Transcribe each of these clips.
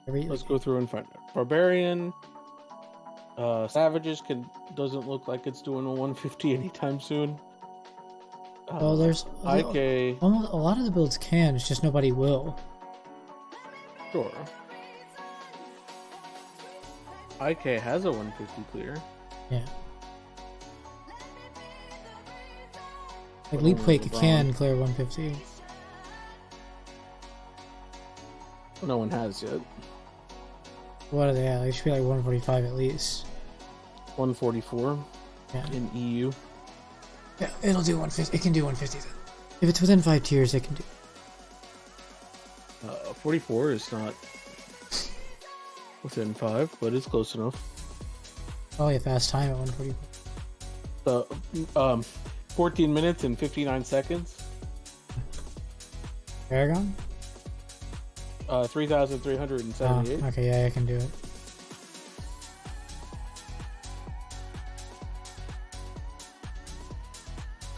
Let's go through and find out. Barbarian, Savages doesn't look like it's doing a 150 anytime soon. Well, there's IK. Almost a lot of the builds can. It's just nobody will. Sure. IK has a 150 clear. Yeah. Like Leapquake can clear 150. No one has yet. What are they at? They should be like 145 at least. 144 in EU. Yeah, it'll do 150. It can do 150 then. If it's within 5 tiers, it can do. 44 is not within 5, but it's close enough. Probably a fast time at 144. 14 minutes and 59 seconds. Paragon? 3,378. Oh, okay, yeah, I can do it.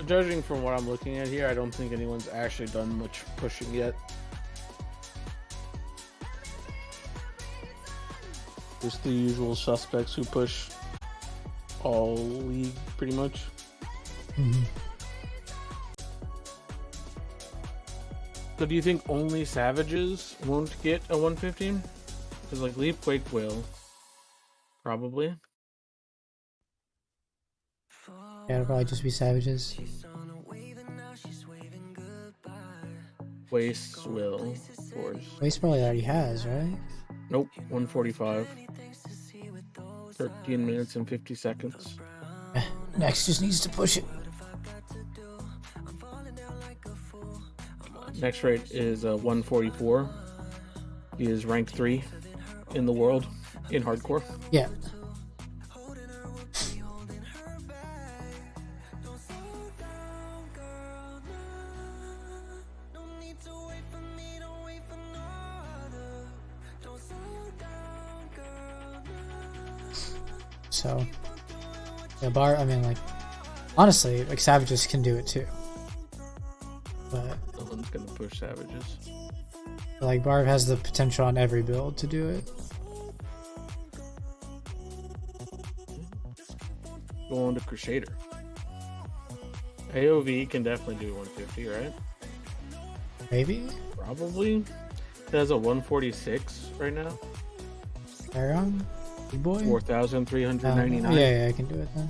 Judging from what I'm looking at here, I don't think anyone's actually done much pushing yet. Just the usual suspects who push all league, pretty much. Mm-hmm. So do you think only Savages won't get a 115? Because like Leapquake will. Probably. Yeah, it'll probably just be Savages. Waste will, of course. Waste probably already has, right? Nope, 145. 13 minutes and 50 seconds. Next just needs to push it. Next rate is 144. He is rank 3 in the world in hardcore. Yeah. So, yeah, I mean, like, honestly, like, Savages can do it too. But no one's gonna push Savages. Like, Barb has the potential on every build to do it. Go on to Crusader. AOV can definitely do 150, right? Maybe? Probably. It has a 146 right now. Paragon? Big boy? 4,399. Yeah, I can do it then.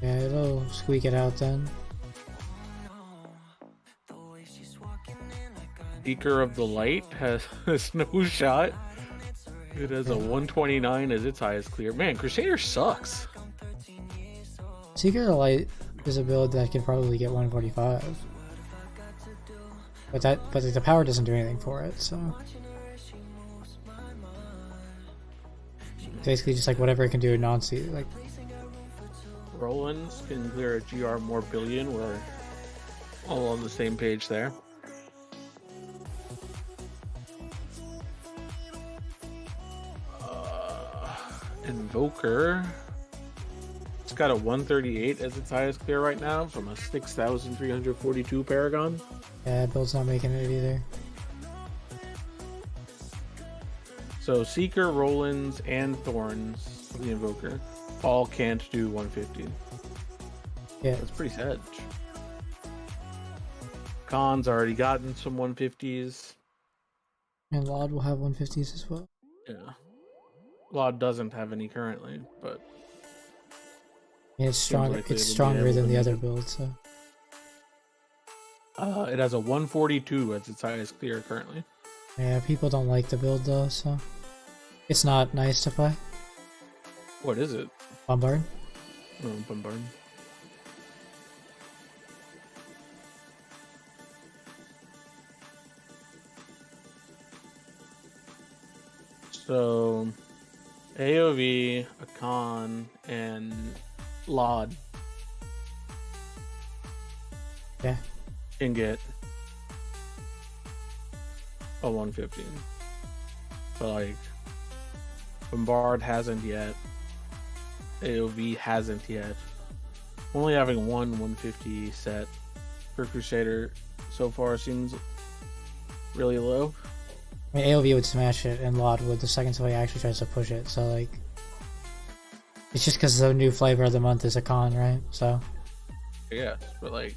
Yeah, it'll squeak it out then. Seeker of the Light has no shot. It has a 129 as its highest clear. Man, Crusader sucks. Seeker of the Light is a build that could probably get 145. But the power doesn't do anything for it, so basically just like whatever it can do in non-C, like Rollins can clear a GR more billion. We're all on the same page there. Invoker. It's got a 138 as its highest clear right now from a 6,342 Paragon. Yeah, build's not making it either. So Seeker, Rollins, and Thorns of the Invoker all can't do 150. Yeah, that's pretty sad. Khan's already gotten some 150s. And Laud will have 150s as well. Yeah. Laud doesn't have any currently, but yeah, it's stronger. Like it's stronger than the other build, so. It has a 142 as its highest clear currently. Yeah, people don't like the build though, so it's not nice to play. What is it? Bombard. Oh, Bombard. So AOV, a Khan, and Laud. Yeah. Can get a 150. But like Bombard hasn't yet. AOV hasn't yet. Only having one 150 set for Crusader so far seems really low. I mean, AOV would smash it, and Laud would the second somebody actually tries to push it. So like, it's just because the new flavor of the month is a con, right? So. Yeah, but like,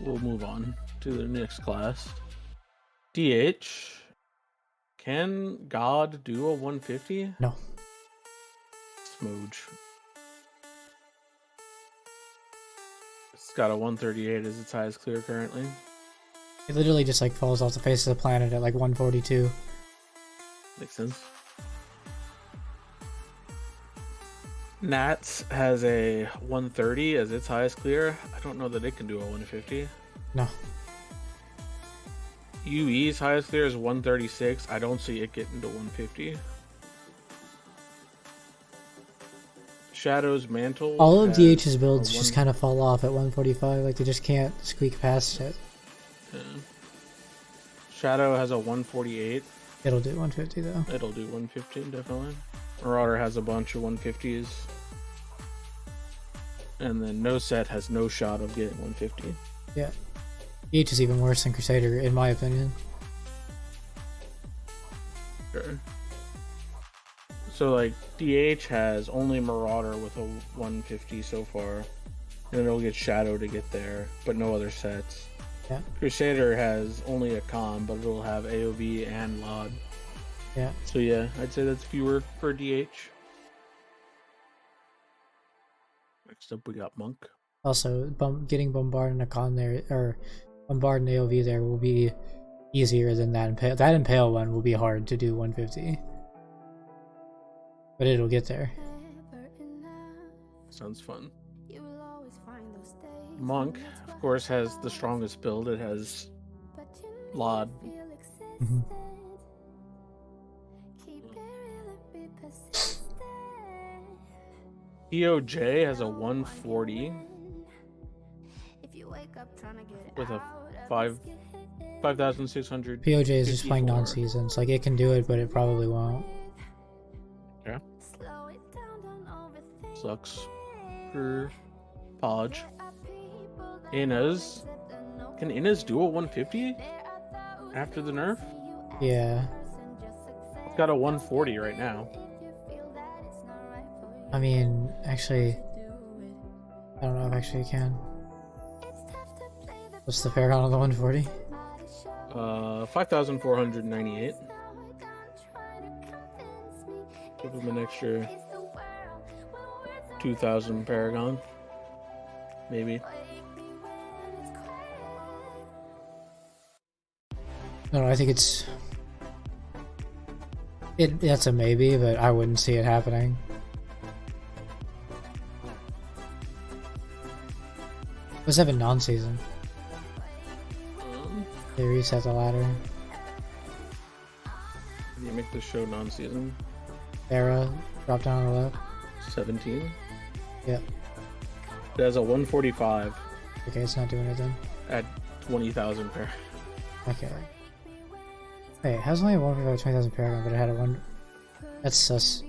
we'll move on to the next class. DH. Can God do a 150? No. Smooge. It's got a 138 as its highest clear currently. It literally just like falls off the face of the planet at like 142. Makes sense. Nats has a 130 as its highest clear. I don't know that it can do a 150. No. UE's highest clear is 136. I don't see it getting to 150. Shadow's Mantle. All of DH's builds just kind of fall off at 145. Like they just can't squeak past it. Yeah. Shadow has a 148. It'll do 150 though. It'll do 150 definitely. Marauder has a bunch of 150s. And then No Set has no shot of getting 150. Yeah. DH is even worse than Crusader, in my opinion. Sure. So, like, DH has only Marauder with a 150 so far. And it'll get Shadow to get there, but no other sets. Yeah. Crusader has only a con, but it'll have AOV and Laud. Yeah. So, yeah, I'd say that's fewer for DH. Next up, we got Monk. Also, getting Bombard and a con there, or Bombard and AOV there will be easier than that Impale. That Impale one will be hard to do 150. But it'll get there. Sounds fun. Monk, of course, has the strongest build. It has Laud. Mm-hmm. EOJ has a 140 with a 5,600. POJ is just playing non-seasons. Like, it can do it, but it probably won't. Yeah. Sucks for Podge. Inez. Can Inez do a 150 after the nerf? Yeah. It's got a 140 right now. I mean, actually, I don't know if actually you can. What's the Paragon on the 140? 5,498. Give him an extra 2,000 Paragon. Maybe. No, I think that's a maybe, but I wouldn't see it happening. Let's have a non-season. They reset the ladder. How do you make this show non-season? Era, drop down on the left. 17? Yep. It has a 145 Okay, it's not doing it then. at 20,000 per. Okay. Wait, it has only a 145 20,000 Paragon, but it had a 1. That's sus.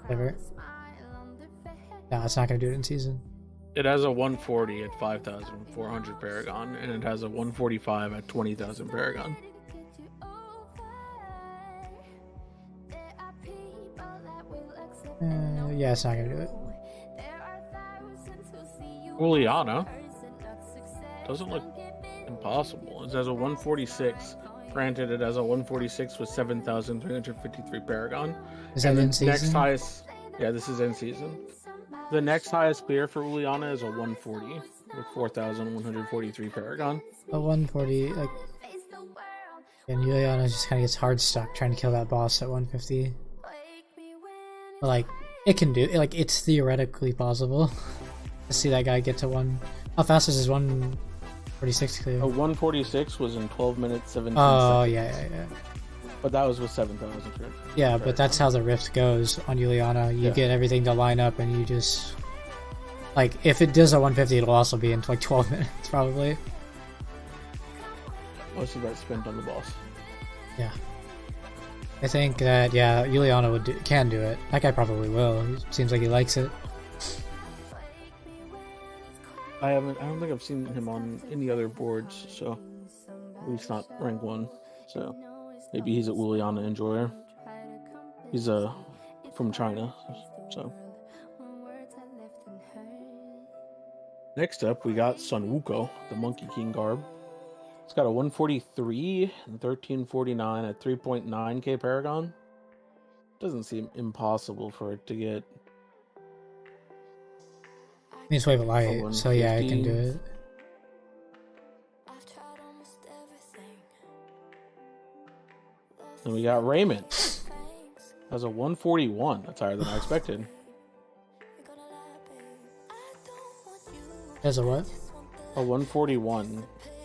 Whatever. No, it's not gonna do it in season. It has a 140 at 5,400 Paragon, and it has a 145 at 20,000 Paragon. Yeah, it's not gonna do it. Juliana doesn't look impossible. It has a 146. Granted, it has a 146 with 7,353 Paragon. Is that in season? Next highest, yeah, this is in season. The next highest clear for Juliana is a 140 with 4,143 Paragon. A 140, like, and Juliana just kind of gets hard stuck trying to kill that boss at 150. But like, it can do it. Like, it's theoretically possible to see that guy get to one. How fast is his 146 clear? A 146 was in 12 minutes 17 Oh seconds. yeah. But that was with 7,000. Yeah, but that's how the rift goes on Juliana. You get everything to line up, and you just like, if it does a 150, it'll also be in like 12 minutes probably. Most of that spent on the boss. Yeah. I think that, yeah, Juliana can do it. That guy probably will. He seems like he likes it. I don't think I've seen him on any other boards, so At least not rank 1. So maybe he's a Uliana enjoyer. He's from China, so. Next up, we got Sun Wukong, the Monkey King garb. It's got a 143 and 1349 at 3.9k Paragon. Doesn't seem impossible for it to get. He's wave a light, so yeah, I can do it. And we got Raymond. Has a 141. That's higher than I expected. Has a what? A 141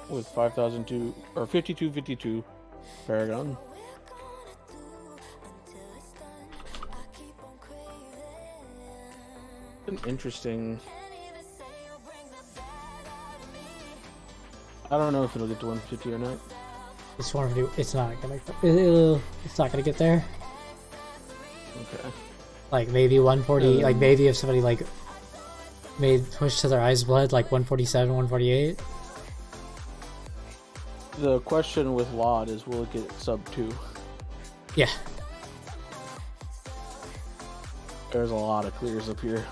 with 5,002 or 5252 Paragon. An interesting. I don't know if it'll get to 150 or not. It's 150. It's not gonna. It's not gonna get there. Okay. Like maybe 140. Like maybe if somebody like made push to their eyes blood, like 147, 148. The question with Laud is, will it get sub 2? Yeah. There's a lot of clears up here.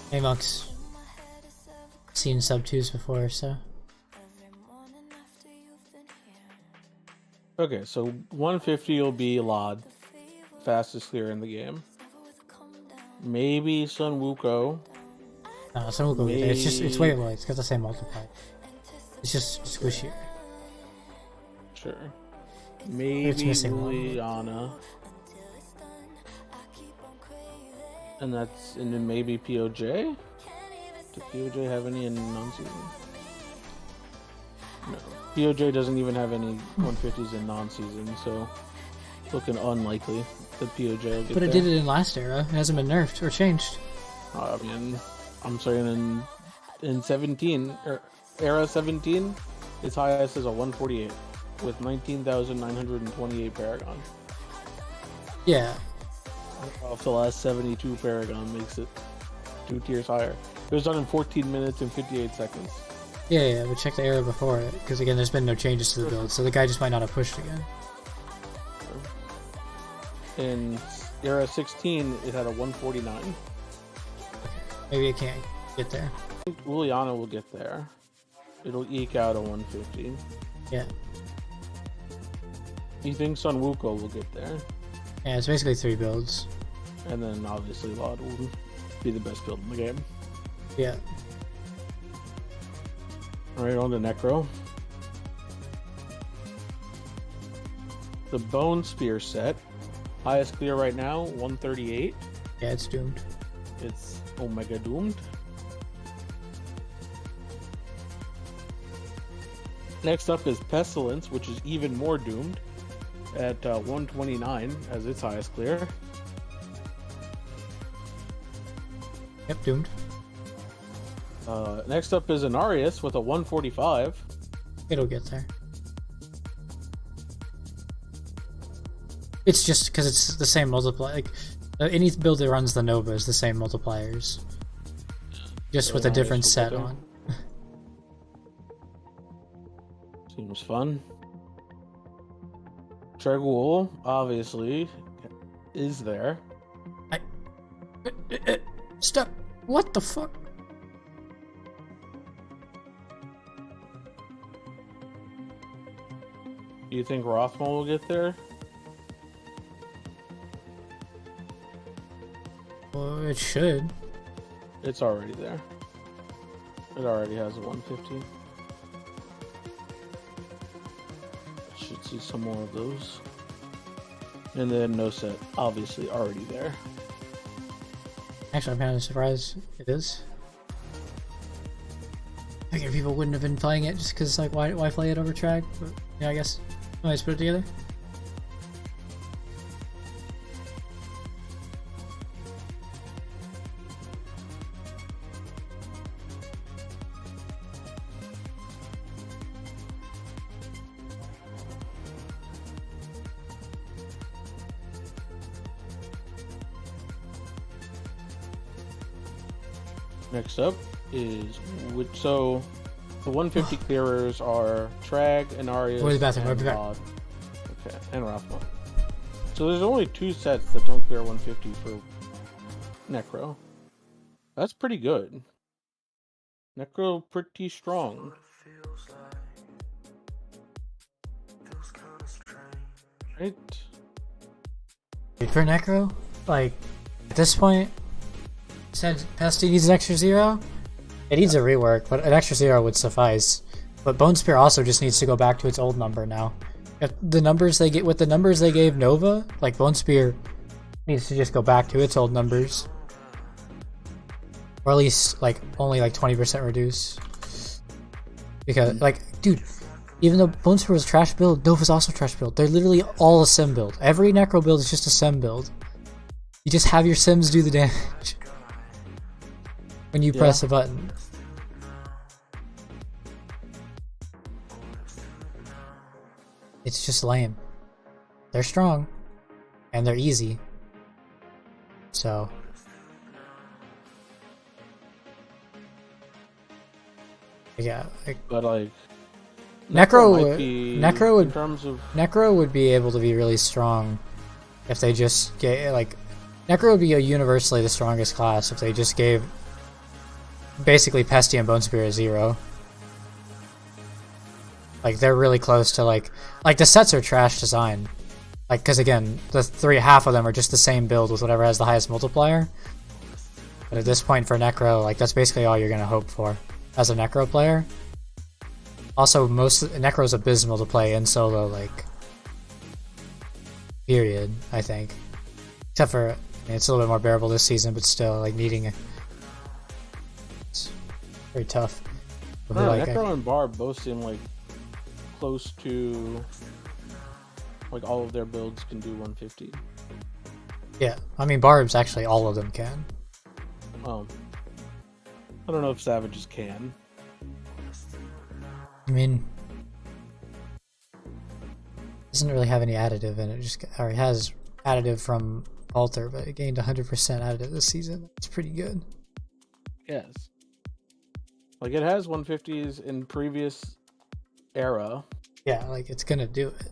Hey, Monk's seen sub 2s before, so. Okay, so 150 will be Laud, fastest clear in the game. Maybe Sun Wukong. No, Sun Wukong. It's way low. It's got the same multiplier. It's just squishy. Sure. Maybe Uliana. And then maybe POJ? Does POJ have any in non-season? No. POJ doesn't even have any 150s in non-season, so it's looking unlikely that POJ will get But it there. did it in last era. It hasn't been nerfed or changed. I mean, I'm saying in 17, or era 17, its highest is a 148 with 19,928 Paragon. Yeah. Off the last 72 Paragon makes it 2 tiers higher. It was done in 14 minutes and 58 seconds. Yeah, but check the era before it, because again, there's been no changes to the build, so the guy just might not have pushed again. In era 16, it had a 149. Maybe it can't get there. I think Uliana will get there. It'll eke out a 150. Yeah. You think Sun Wukong will get there? Yeah, it's basically 3 builds. And then obviously Laud will be the best build in the game. Yeah. Alright, on to Necro. The Bone Spear set. Highest clear right now, 138. Yeah, it's doomed. It's Omega doomed. Next up is Pestilence, which is even more doomed at 129 as its highest clear. Yep, doomed. Next up is Anarius with a 145. It'll get there. It's just because it's the same multiplier. Like, any build that runs the Nova is the same multipliers. Just with a different set on. Seems fun. Tregul, obviously, is there. Stop! What the fuck? Do you think Rothmal will get there? Well, it should. It's already there. It already has a 150. Should see some more of those. And then no set, obviously already there. Actually, I'm kind of surprised it is. I figured people wouldn't have been playing it just because, like, why play it over track? But yeah, I guess. Let's put it together. Next up is so The 150 clearers are Trag, Inarius, Go to the bathroom, and right back. Rod. Okay, and Rathma. So there's only 2 sets that don't clear 150 for Necro. That's pretty good. Necro pretty strong. Right? For Necro, like, at this point, said Pesty needs an extra 0. It needs a rework, but an extra 0 would suffice. But Bone Spear also just needs to go back to its old number now. If the numbers they get with the numbers they gave Nova, like Bone Spear needs to just go back to its old numbers. Or at least like only like 20% reduce. Because like, dude, even though Bone Spear was a trash build, Nova's also a trash build. They're literally all a sim build. Every Necro build is just a sim build. You just have your sims do the damage when you press a button. It's just lame. They're strong, and they're easy. So, yeah. But like, Necro would be able to be really strong if they just get like. Necro would be a universally the strongest class if they just gave basically Pesty and Bone Spear a 0. Like, they're really close to, like the sets are trash design. Like, because again, half of them are just the same build with whatever has the highest multiplier. But at this point for Necro, like, that's basically all you're going to hope for as a Necro player. Also, Necro's abysmal to play in solo, like, period, I think. Except for, I mean, it's a little bit more bearable this season, but still, like, it's very tough. Necro and Barb both seem like close to, like, all of their builds can do 150. Yeah, I mean, Barb's actually all of them can. I don't know if Savages can. I mean, it doesn't really have any additive in it. Or it has additive from Alter, but it gained 100% additive this season. It's pretty good. Yes. Like, it has 150s in previous era. Yeah, like, it's gonna do it.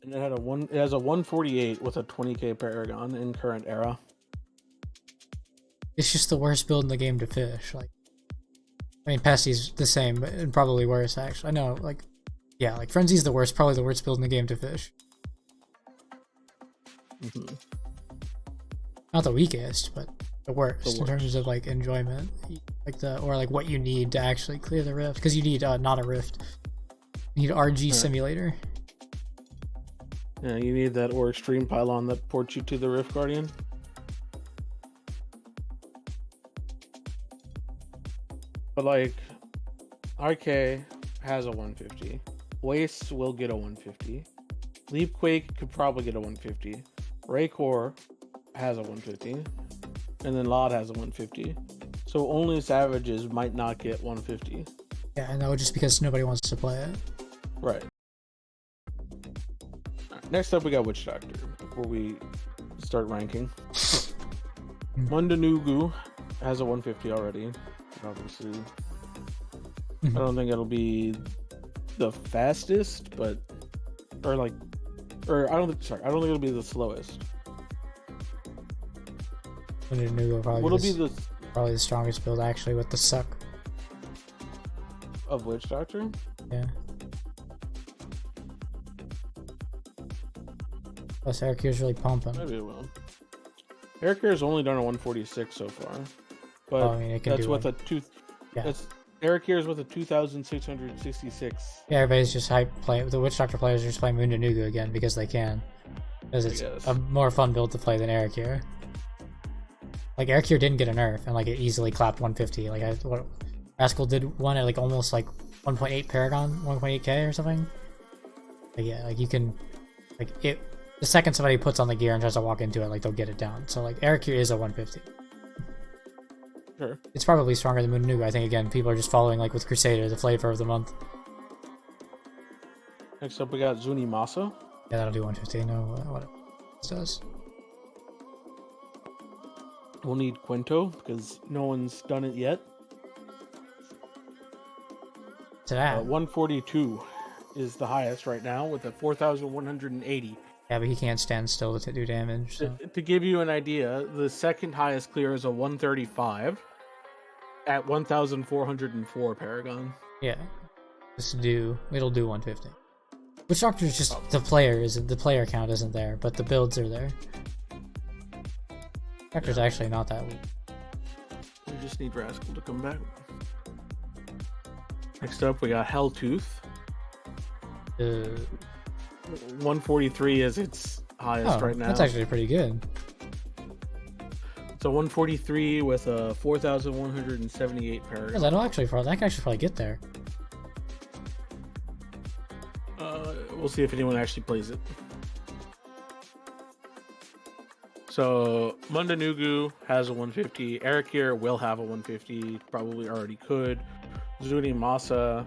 And it has a 148 with a 20k Paragon in current era. It's just the worst build in the game to fish. Like, I mean, Pesty's the same, but and probably worse, actually. I know, like, yeah, like, Frenzy's the worst, probably the worst build in the game to fish. Mm-hmm. Not the weakest, but the worst in terms of, like, enjoyment. Like, or, like, what you need to actually clear the rift. Because you need, not a rift. You need RG Simulator. Yeah, you need that or Extreme Pylon that ports you to the Rift Guardian. But, like, RK has a 150. Waste will get a 150. Leapquake could probably get a 150. Raycore has a 150. And then Lod has a 150. So only Savages might not get 150. Yeah, and that was just because nobody wants to play it. Right. Next up, we got Witch Doctor. Before we start ranking, Mundanugu has a 150 already. Obviously, I don't think it'll be the fastest, but I don't think it'll be the slowest. Mundanugu probably the strongest build actually with the suck of Witch Doctor. Yeah. Plus, Eric's really pumping. Maybe it will. Eric has only done a 146 so far, but I mean, it can that's with Eric here is with a 2,666. Yeah, everybody's just hype playing. The Witch Doctor players are just playing Mundanugu again because they can. Because it's a more fun build to play than Eric here. Like, Eric here didn't get a nerf, and like it easily clapped 150. Like, Rascal did one at like almost like 1.8 Paragon, 1.8k or something. But yeah, like you can, like it. The second somebody puts on the gear and tries to walk into it, like they'll get it down. So like Eric here is a 150. Sure. It's probably stronger than Mundanugu. I think again, people are just following like with Crusader, the flavor of the month. Next up, we got Zunimasa. Yeah, that'll do 150. No, what it does. We'll need Quinto because no one's done it yet. To that. 142 is the highest right now with a 4,180. Yeah, but he can't stand still to do damage. So. To give you an idea, the second highest clear is a 135 at 1,404 Paragon. Yeah, it'll do 150. Witch Doctor's just the player count isn't there, but the builds are there. Doctor's actually not that weak. We just need Rascal to come back. Next up, we got Helltooth. 143 is its highest right now. That's actually pretty good. So 143 with a 4,178 Paragon. Yeah, that can actually probably get there. We'll see if anyone actually plays it. So Mundanugu has a 150. Erikir will have a 150. Probably already could. Zuni Masa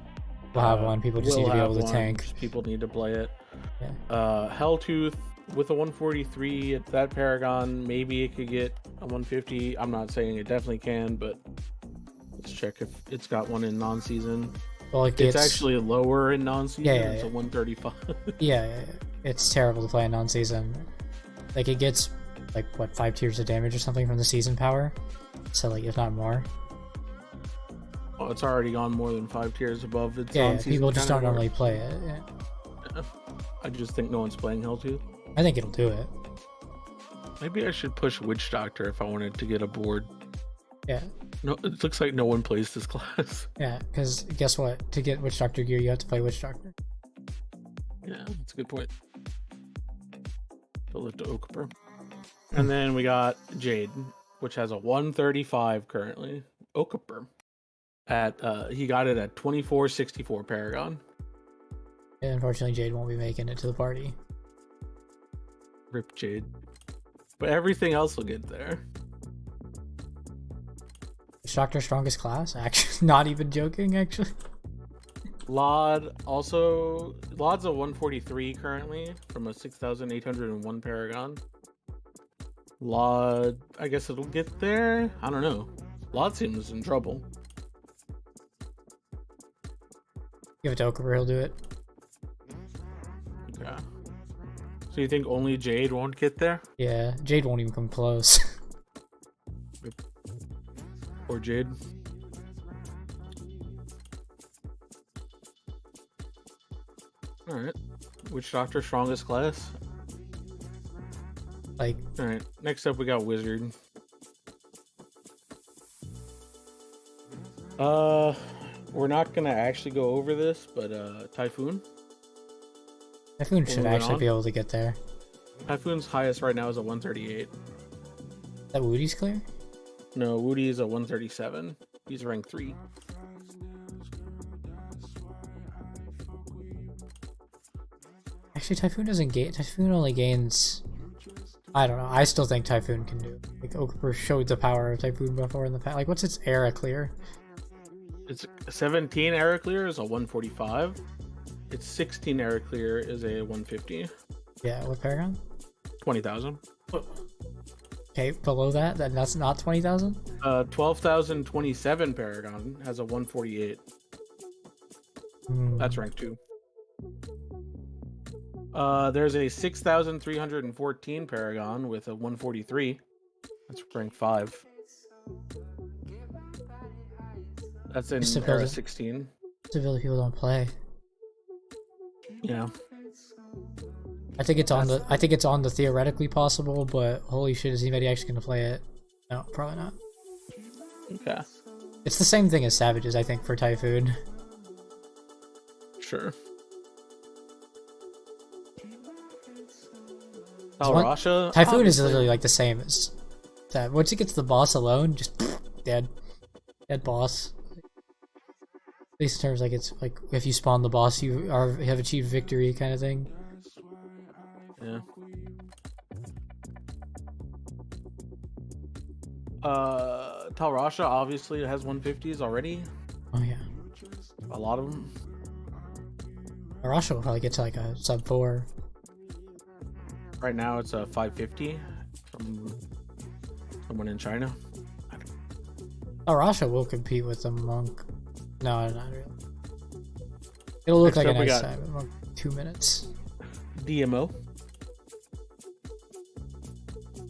will have one. People just need to be able to tank. People need to play it. Yeah. Helltooth with a 143 at that Paragon, maybe it could get a 150. I'm not saying it definitely can, but let's check if it's got one in non-season. Well, it's actually lower in non-season. Yeah. It's a 135. yeah, it's terrible to play in non-season. Like, it gets like what 5 tiers of damage or something from the season power. So like, if not more. Well, it's already gone more than 5 tiers above its non-season. People just don't normally play it. Yeah. I just think no one's playing Helltooth. I think it'll do it. Maybe I should push Witch Doctor if I wanted to get a board. Yeah. No, it looks like no one plays this class. Yeah, because guess what? To get Witch Doctor gear, you have to play Witch Doctor. Yeah, that's a good point. Fill it to Okaper. And then we got Jade, which has a 135 currently. Okaper. He got it at 2464 Paragon. And unfortunately, Jade won't be making it to the party. Rip Jade. But everything else will get there. Doctor strongest class? Actually, not even joking, actually. Lod's a 143 currently from a 6,801 Paragon. Lod, I guess it'll get there? I don't know. Lod seems in trouble. Give it to Okaber, he'll do it. Yeah. So you think only Jade won't get there? Yeah, Jade won't even come close. Or Jade. Alright. Witch Doctor, strongest class? Like. Alright. Next up, we got Wizard. We're not gonna actually go over this, but Typhoon. Typhoon should actually be able to get there. Typhoon's highest right now is a 138. Is that Woody's clear? No, Woody is a 137. He's rank 3. Actually, Typhoon doesn't gain. Typhoon only gains. I don't know. I still think Typhoon can do it. Like, Okaper showed the power of Typhoon before in the past. Like, what's its era clear? It's 17 era clear is a 145. Its 16 era clear is a 150. Yeah, what Paragon? 20,000. Okay, below that, that's not 20,000? 12,027 Paragon has a 148. That's rank 2. There's a 6,314 Paragon with a 143. That's rank 5. That's in era 16. Stability people don't play. Yeah. I think it's on the theoretically possible, but holy shit, is anybody actually gonna play it? No, probably not. Okay. It's the same thing as Savages, I think, for Typhoon. Sure. Talrasha? Typhoon is literally like the same as that. Once it gets the boss alone, just dead. Dead boss. At least in terms like it's like if you spawn the boss, you have achieved victory kind of thing. Yeah. Talrasha obviously has 150s already. Oh yeah. A lot of them. Talrasha will probably get to like a sub 4. Right now it's a 550 from someone in China. Talrasha will compete with the monk. No, not really. It'll look Next like a up, we nice got- time in about 2 minutes. DMO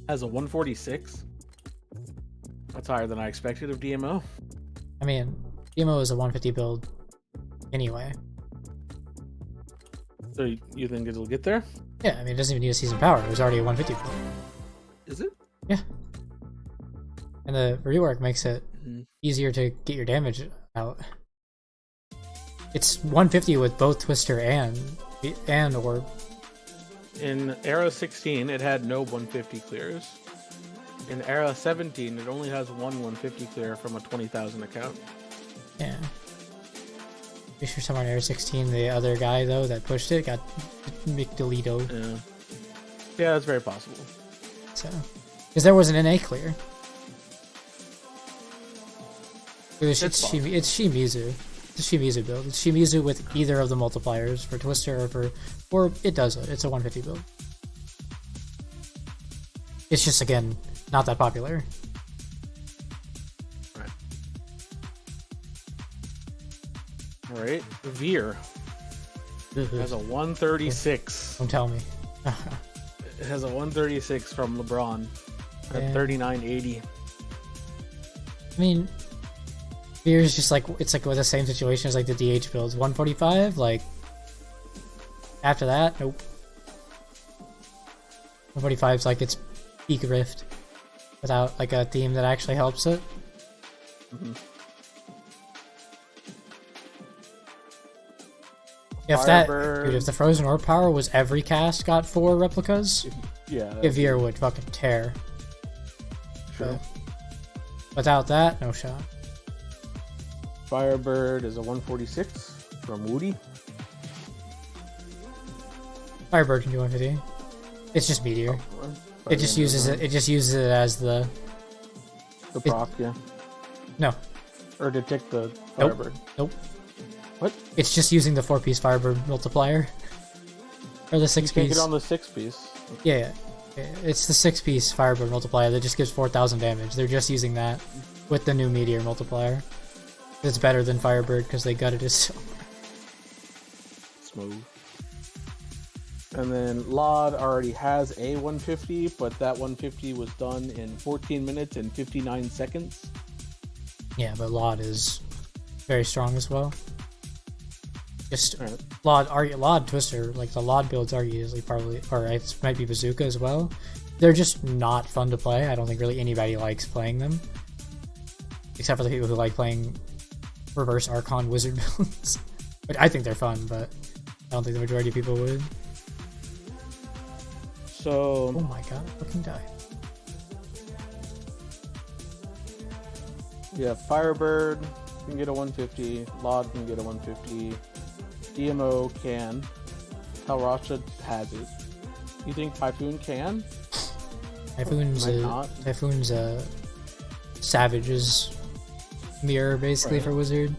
has a 146. That's higher than I expected of DMO. I mean, DMO is a 150 build anyway. So you think it'll get there? Yeah, I mean, it doesn't even need a season power. It was already a 150 build. Is it? Yeah. And the rework makes it Mhm. easier to get your damage out. It's 150 with both Twister and Orb. In Era 16, it had no 150 clears. In Era 17, it only has one 150 clear from a 20,000 account. Yeah. Pretty sure somewhere in Air 16, the other guy, though, that pushed it got McDelito. Yeah, that's very possible. So, because there was an NA clear. It's Shimizu. It's a Shimizu build. It's Shimizu with either of the multipliers for Twister or it does it. It's a 150 build. It's just, again, not that popular. All right, Veer has a 136. Don't tell me. It has a 136 from LeBron at 3980. I mean, Veer is just like, it's like with the same situation as like the DH builds. 145, like, after that, nope. 145 is like its peak Rift without like a theme that actually helps it. Mm-hmm. If the Frozen Orb power was every cast got 4 replicas, yeah, Veer would fucking tear. True. But without that, no shot. Firebird is a 146 from Woody. Firebird can do 150. It's just Meteor. It just uses it. It just uses it as the proc, yeah. No. Or to tick the Firebird. Nope. What? It's just using the 4-piece Firebird multiplier. Or the 6-piece. Take it on the 6-piece. Yeah. It's the 6-piece Firebird multiplier that just gives 4,000 damage. They're just using that with the new Meteor multiplier. It's better than Firebird because they gutted it so smooth. And then Lod already has a 150, but that 150 was done in 14 minutes and 59 seconds. Yeah, but Lod is very strong as well. Just right. Lod Twister, like the Lod builds are usually probably, or it might be Bazooka as well. They're just not fun to play. I don't think really anybody likes playing them. Except for the people who like playing reverse Archon wizard builds. But I think they're fun, but I don't think the majority of people would. So, oh my god, I fucking died. Yeah, Firebird can get a 150, Lod can get a 150, DMO can, Talrasha has it. You think Typhoon can? Typhoon's a Savage's mirror basically for Wizard.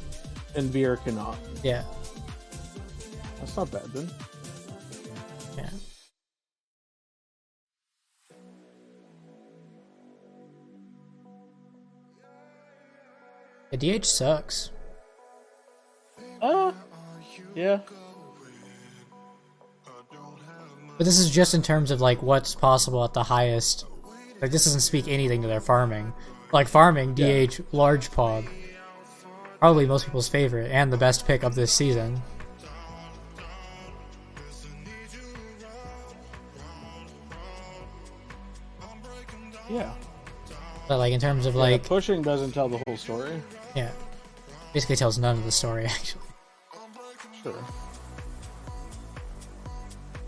And Veer cannot. Yeah. That's not bad then. Yeah. The DH sucks. Yeah. But this is just in terms of like what's possible at the highest. Like this doesn't speak anything to their farming. Like farming, DH, large pog. Probably most people's favorite and the best pick of this season. Yeah. But like in terms of like pushing doesn't tell the whole story. Yeah. Basically tells none of the story actually. Sure.